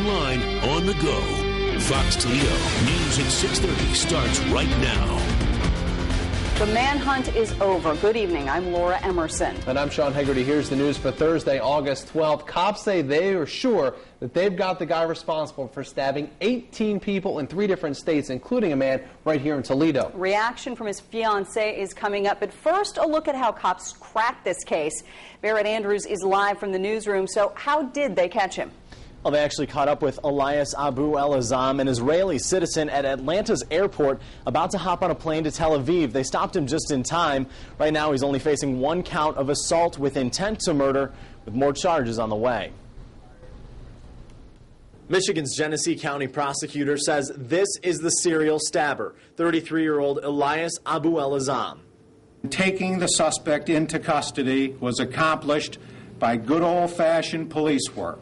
online, on the go. Fox Toledo News at 6:30 starts right now. The manhunt is over. Good evening. I'm Laura Emerson. And I'm Sean Hegarty. Here's the news for Thursday, August 12th. Cops say they are sure that they've got the guy responsible for stabbing 18 people in 3 different states, including a man right here in Toledo. Reaction from his fiancée is coming up. But first, a look at how cops cracked this case. Barrett Andrews is live from the newsroom. So how did they catch him? Well, they actually caught up with Elias Abuelazam, an Israeli citizen at Atlanta's airport, about to hop on a plane to Tel Aviv. They stopped him just in time. Right now, he's only facing 1 count of assault with intent to murder, with more charges on the way. Michigan's Genesee County prosecutor says this is the serial stabber, 33-year-old Elias Abuelazam. Taking the suspect into custody was accomplished by good old-fashioned police work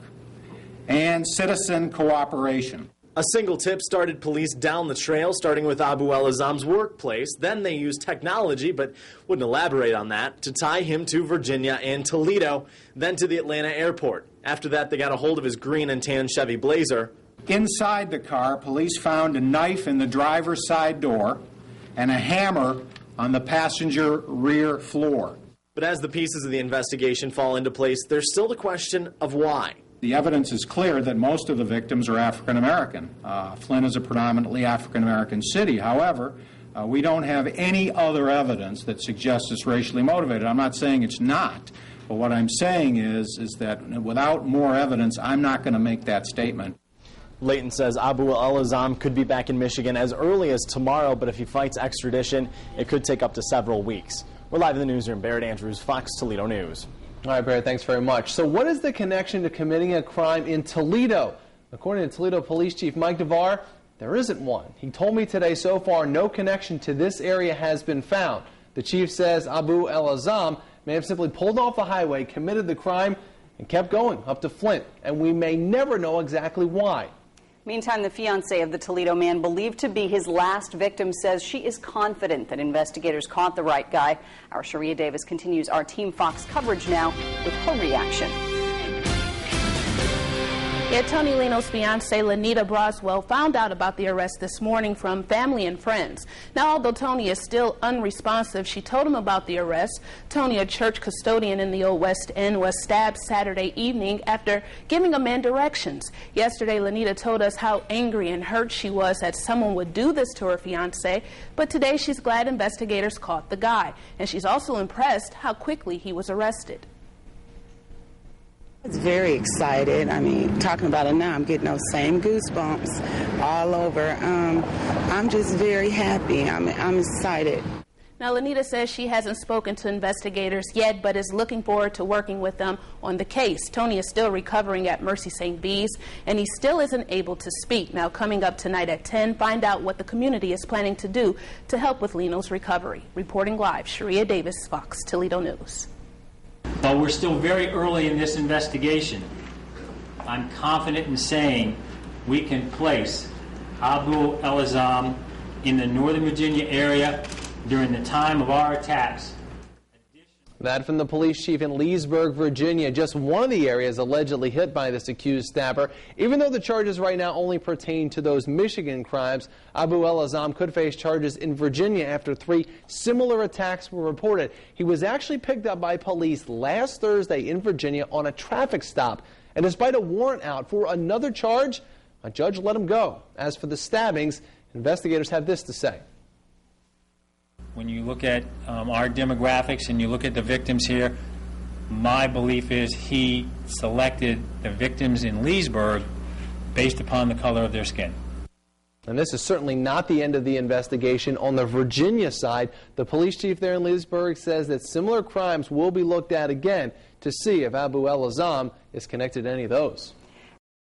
and citizen cooperation. A single tip started police down the trail, starting with Abuelazam's workplace. Then they used technology, but wouldn't elaborate on that, to tie him to Virginia and Toledo, then to the Atlanta airport. After that, they got a hold of his green and tan Chevy Blazer. Inside the car, police found a knife in the driver's side door and a hammer on the passenger rear floor. But as the pieces of the investigation fall into place, there's still the question of why. The evidence is clear that most of the victims are African American. Flint is a predominantly African American city. However, we don't have any other evidence that suggests it's racially motivated. I'm not saying it's not, but what I'm saying is that without more evidence, I'm not going to make that statement. Layton says Abuelazam could be back in Michigan as early as tomorrow, but if he fights extradition, it could take up to several weeks. We're live in the newsroom. Barrett Andrews, Fox Toledo News. All right, Barrett, thanks very much. So what is the connection to committing a crime in Toledo? According to Toledo Police Chief Mike DeVar, there isn't one. He told me today so far no connection to this area has been found. The chief says Abuelazam may have simply pulled off the highway, committed the crime, and kept going up to Flint. And we may never know exactly why. Meantime, the fiancée of the Toledo man believed to be his last victim says she is confident that investigators caught the right guy. Our Sharia Davis continues our Team Fox coverage now with her reaction. Yeah, Tony Leno's fiancée, Lenita Broswell, found out about the arrest this morning from family and friends. Now, although Tony is still unresponsive, she told him about the arrest. Tony, a church custodian in the Old West End, was stabbed Saturday evening after giving a man directions. Yesterday, Lenita told us how angry and hurt she was that someone would do this to her fiancé, but today she's glad investigators caught the guy. And she's also impressed how quickly he was arrested. It's very excited. I mean, talking about it now, I'm getting those same goosebumps all over. I'm just very happy. I'm excited. Now, Lenita says she hasn't spoken to investigators yet, but is looking forward to working with them on the case. Tony is still recovering at Mercy St. Bede's, and he still isn't able to speak. Now, coming up tonight at 10, find out what the community is planning to do to help with Leno's recovery. Reporting live, Sharia Davis, Fox Toledo News. While we're still very early in this investigation, I'm confident in saying we can place Abuelazam in the Northern Virginia area during the time of our attacks. That from the police chief in Leesburg, Virginia, just one of the areas allegedly hit by this accused stabber. Even though the charges right now only pertain to those Michigan crimes, Abuelazam could face charges in Virginia after 3 similar attacks were reported. He was actually picked up by police last Thursday in Virginia on a traffic stop. And despite a warrant out for another charge, a judge let him go. As for the stabbings, investigators have this to say. When you look at our demographics and you look at the victims here, my belief is he selected the victims in Leesburg based upon the color of their skin. And this is certainly not the end of the investigation. On the Virginia side, the police chief there in Leesburg says that similar crimes will be looked at again to see if Abuelazam is connected to any of those.